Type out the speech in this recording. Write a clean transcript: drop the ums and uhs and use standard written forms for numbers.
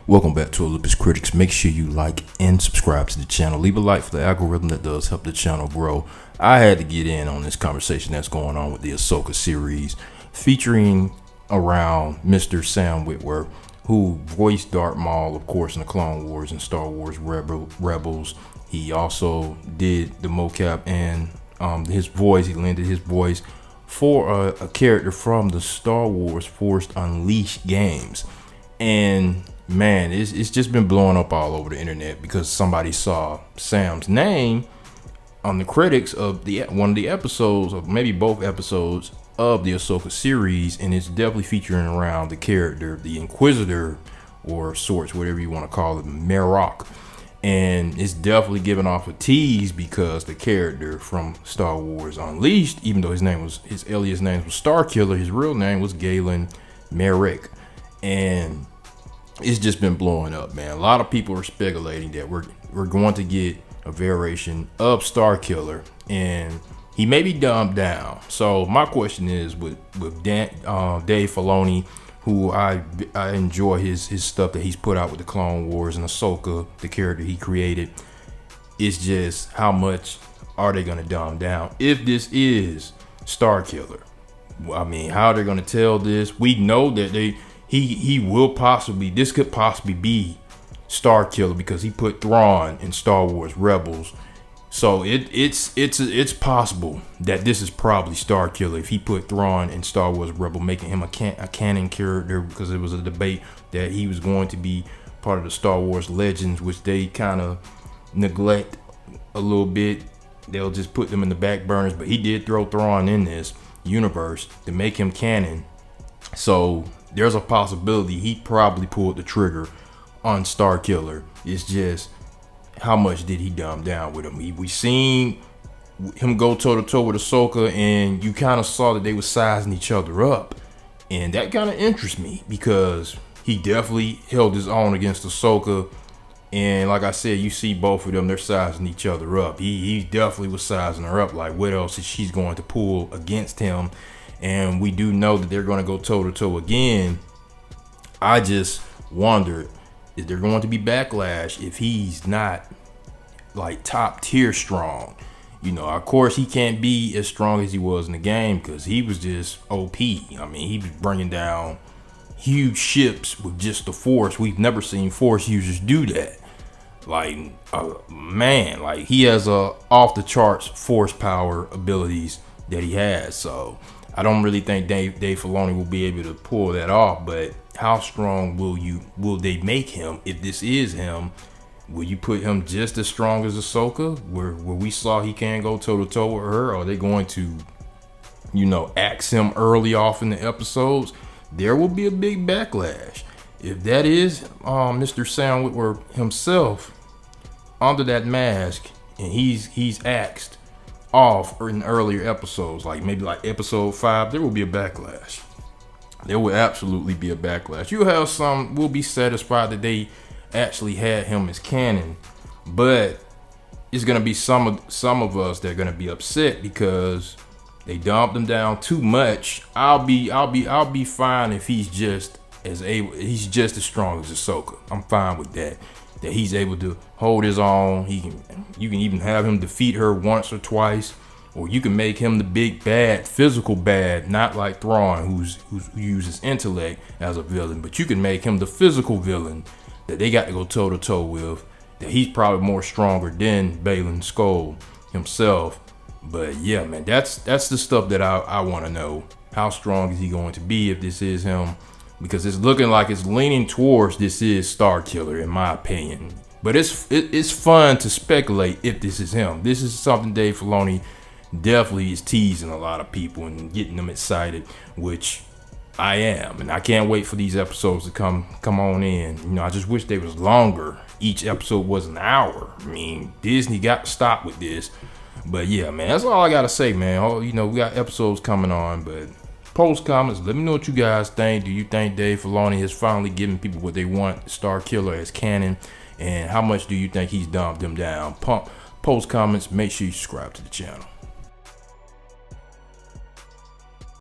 Welcome back to Olympus Critics. Make sure you like and subscribe to the channel. Leave a like for the algorithm that does help the channel grow. I had to get in on this conversation that's going on with the Ahsoka series, featuring around Mr. Sam Witwer, who voiced Darth Maul, of course, in the Clone Wars and Star Wars Rebels. He also did the mocap and his voice. He lended his voice for a character from the Star Wars Force Unleashed games. And man, it's just been blowing up all over the internet because somebody saw Sam's name on the credits of one of the episodes, or maybe both episodes of the Ahsoka series, and it's definitely featuring around the character, the Inquisitor, or sorts, whatever you want to call it, Marrok. And it's definitely giving off a tease because the character from Star Wars Unleashed, even though his alias name was Starkiller, his real name was Galen Marrok. And it's just been blowing up, man. A lot of people are speculating that we're going to get a variation of Starkiller, and he may be dumbed down. So my question is, with Dave Filoni, who I enjoy his stuff that he's put out with the Clone Wars and Ahsoka, the character he created, it's just how much are they going to dumb down if this is Starkiller? I mean, how they're going to tell this? We know that this could possibly be Starkiller because he put Thrawn in Star Wars Rebels. So it's possible that this is probably Starkiller if he put Thrawn in Star Wars Rebel, making him a canon character, because it was a debate that he was going to be part of the Star Wars Legends, which they kind of neglect a little bit. They'll just put them in the back burners, but he did throw Thrawn in this universe to make him canon. So there's a possibility he probably pulled the trigger on Starkiller. It's just, how much did he dumb down with him? We seen him go toe-to-toe with Ahsoka, and you kind of saw that they were sizing each other up. And that kind of interests me because he definitely held his own against Ahsoka. And like I said, you see both of them, they're sizing each other up. He definitely was sizing her up, like what else is she's going to pull against him. And we do know that they're going to go toe-to-toe again. I just wondered, is there going to be backlash if he's not like top tier strong? You know, of course, he can't be as strong as he was in the game because he was just OP. I mean, he was bringing down huge ships with just the Force. We've never seen Force users do that. Like, man, like he has off the charts Force power abilities that he has. So I don't really think Dave Filoni will be able to pull that off. But how strong will they make him if this is him? Will you put him just as strong as Ahsoka, where we saw he can't go toe-to-toe with her? Or are they going to, axe him early off in the episodes? There will be a big backlash. If that is Mr. Sam Witwer himself under that mask, and he's axed off in earlier episodes, like maybe like episode 5, there will be a backlash. There will absolutely be a backlash. You have some will be satisfied that they actually had him as canon, but it's gonna be some of us that are gonna be upset because they dumped him down too much. I'll be fine if he's just as strong as Ahsoka. I'm fine with that. That he's able to hold his own. You can even have him defeat her once or twice, or you can make him the big bad, physical bad, not like Thrawn, who uses intellect as a villain, but you can make him the physical villain that they got to go toe to toe with. That he's probably more stronger than Baylan Skoll himself. But yeah, man, that's the stuff that I want to know. How strong is he going to be if this is him? Because it's looking like it's leaning towards this is Starkiller, in my opinion. But it's fun to speculate if this is him. This is something Dave Filoni definitely is teasing a lot of people and getting them excited, which I am. And I can't wait for these episodes to come on in. I just wish they was longer. Each episode was an hour. I mean, Disney got to stop with this. But yeah, man, that's all I got to say, man. We got episodes coming on, but post comments, let me know what you guys think. Do you think Dave Filoni has finally given people what they want, Starkiller as canon? And how much do you think he's dumped them down? Post comments, make sure you subscribe to the channel.